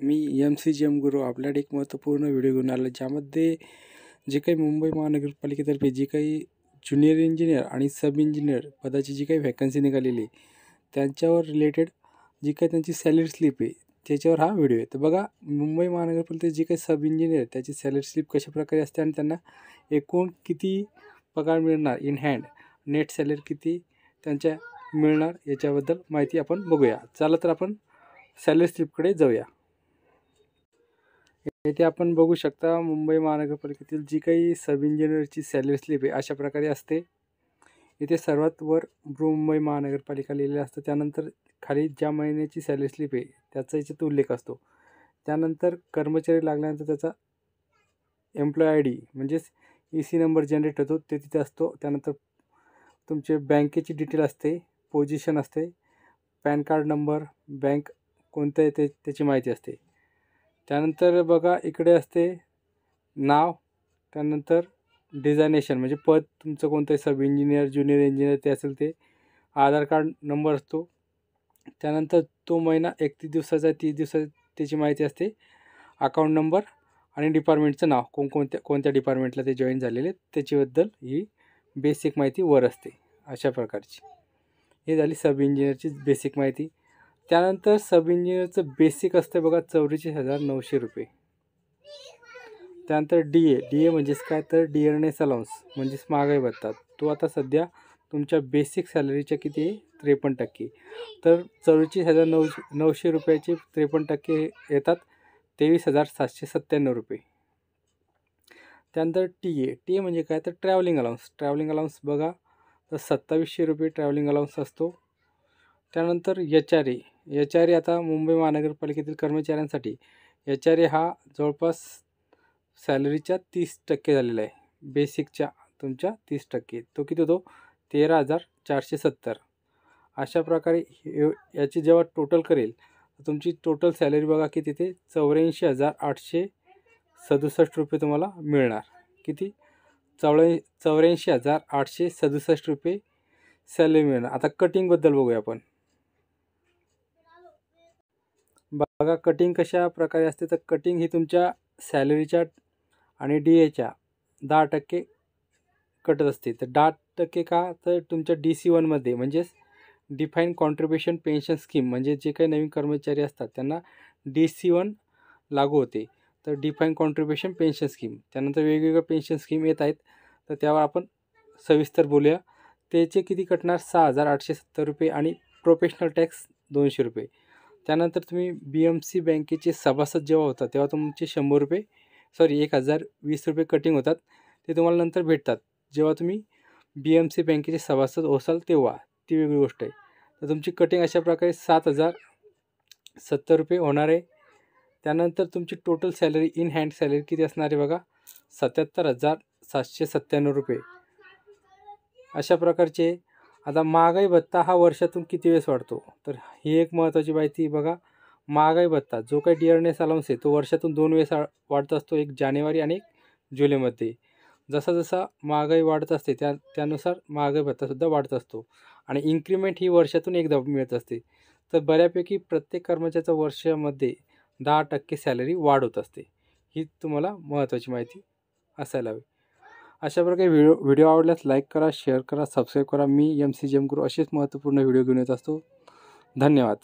मी MCGM गुरु आपल्याकडे एक महत्त्वपूर्ण व्हिडिओ घेऊन आलो, ज्यामध्ये जे काही मुंबई महानगरपालिकेतर्फे जी काही ज्युनियर इंजिनियर आणि सब इंजिनियर पदाची जी काही व्हॅकन्सी निघालेली आहे त्यांच्यावर रिलेटेड जी काही त्यांची सॅलरी स्लिप आहे त्याच्यावर हा व्हिडिओ आहे. तर बघा, मुंबई महानगरपालिकेत जी काही सब इंजिनियर त्याची सॅलरी स्लिप कशा प्रकारे असते आणि त्यांना एकूण किती पगार मिळणार इन हँड, नेट सॅलरी किती त्यांच्या मिळणार याच्याबद्दल माहिती आपण बघूया. चला तर आपण सॅलरी स्लिपकडे जाऊया. येथे आपण बघू शकता मुंबई महानगरपालिकेतील जी काही सब इंजिनियरची सॅलरी स्लिप आहे अशा प्रकारे असते. इथे सर्वात वर मुंबई महानगरपालिका लिहिलेलं असतं. त्यानंतर खाली ज्या महिन्याची सॅलरी स्लिप आहे त्याचा याच्यात उल्लेख असतो. त्यानंतर कर्मचारी लागल्यानंतर त्याचा एम्प्लॉय ID म्हणजेच EC नंबर जनरेट होतो ते तिथे असतो. त्यानंतर तुमचे बँकेची डिटेल असते, पोझिशन असते, पॅन कार्ड नंबर, बँक कोणतं आहे त्याची माहिती असते. त्यानंतर बघा इकडे असते नाव, त्यानंतर डिझायनेशन म्हणजे पद तुमचं कोणतं आहे, सब इंजिनियर, ज्युनियर इंजिनियर ते असेल ते, आधार कार्ड नंबर असतो. त्यानंतर तो महिना 31 दिवसाचा आहे, 30 दिवसाचा त्याची माहिती असते, अकाउंट नंबर आणि डिपार्टमेंटचं नाव, कोणत्या डिपार्टमेंटला ते जॉईन झालेले त्याच्याबद्दल ही बेसिक माहिती वर असते. अशा प्रकारची ही झाली सब इंजिनियरची बेसिक माहिती. त्यानंतर सब इंजिनियरचं बेसिक असतं बघा 44,900 रुपये. त्यानंतर DA म्हणजेच काय तर डिअरनेस अलाउन्स म्हणजेच महागाई भत्ता, तो आता सध्या तुमच्या बेसिक सॅलरीच्या किती आहे 53%. तर 44,900 रुपयाचे 53% येतात 23,797 रुपये. त्यानंतर TA म्हणजे काय तर ट्रॅव्हलिंग अलाउन्स बघा तर 2700 रुपये ट्रॅव्हलिंग अलाउन्स असतो. त्यानंतर HRA आता मुंबई महानगरपालिकेतील कर्मचाऱ्यांसाठी HRA हा जवळपास सॅलरीच्या 30% झालेला आहे. बेसिकच्या तुमच्या 30%, तो किती होतो 13,470. अशा प्रकारे याची जेव्हा टोटल करेल तर तुमची टोटल सॅलरी बघा किती ते 84,867 रुपये तुम्हाला मिळणार. किती 84,867 रुपये सॅलरी मिळणार. आता कटिंगबद्दल बघूया आपण. बघा कटिंग कशा प्रकारे असते, तर कटिंग ही तुमच्या सॅलरीच्या आणि DAच्या 10% कटत असते. तर 10% का, तर तुमच्या DC1मध्ये म्हणजेच डिफाईन कॉन्ट्रिब्युशन पेन्शन स्कीम म्हणजे जे काही नवीन कर्मचारी असतात त्यांना DC1 लागू होते. तर डिफाईन कॉन्ट्रिब्युशन पेन्शन स्कीम, त्यानंतर वेगवेगळ्या पेन्शन स्कीम येत आहेत, तर त्यावर आपण सविस्तर बोलूया. त्याचे किती कटणार 6,870 रुपये आणि प्रोफेशनल टॅक्स 200 रुपये. त्यानंतर तुम्ही BMC बँकेचे सभासद जेव्हा होता तेव्हा तुमचे 1,020 रुपये कटिंग होतात. ते तुम्हाला नंतर भेटतात जेव्हा तुम्ही BMC बँकेचे सभासद होसाल तेव्हा, ती वेगळी गोष्ट आहे. तर तुमची कटिंग अशा प्रकारे 7,070 रुपये होणार आहे. त्यानंतर तुमची total salary in hand salary किती असणार आहे बघा 77,797 रुपये. अशा प्रकारचे. आता महागाई भत्ता हा वर्षातून किती वेळेस वाढतो, तर ही एक महत्त्वाची माहिती बघा. महागाई भत्ता जो काही डिअरनेस अलाउन्स आहे तो वर्षातून 2 वेळेस वाढत असतो, एक जानेवारी आणि एक जुलैमध्ये. जसा महागाई वाढत असते त्यानुसार महागाई भत्तासुद्धा वाढत असतो आणि इन्क्रिमेंट ही वर्षातून एकदा मिळत असते. तर बऱ्यापैकी प्रत्येक कर्मचाऱ्याच्या वर्षामध्ये 10% सॅलरी वाढ होत असते. ही तुम्हाला महत्त्वाची माहिती असायला हवी. अशा प्रकारे व्हिडिओ आवडल्यास लाईक करा, शेअर करा, सबस्क्राईब करा. मी MCGM गुरु असेच महत्त्वपूर्ण व्हिडिओ घेऊन येत असतो. धन्यवाद.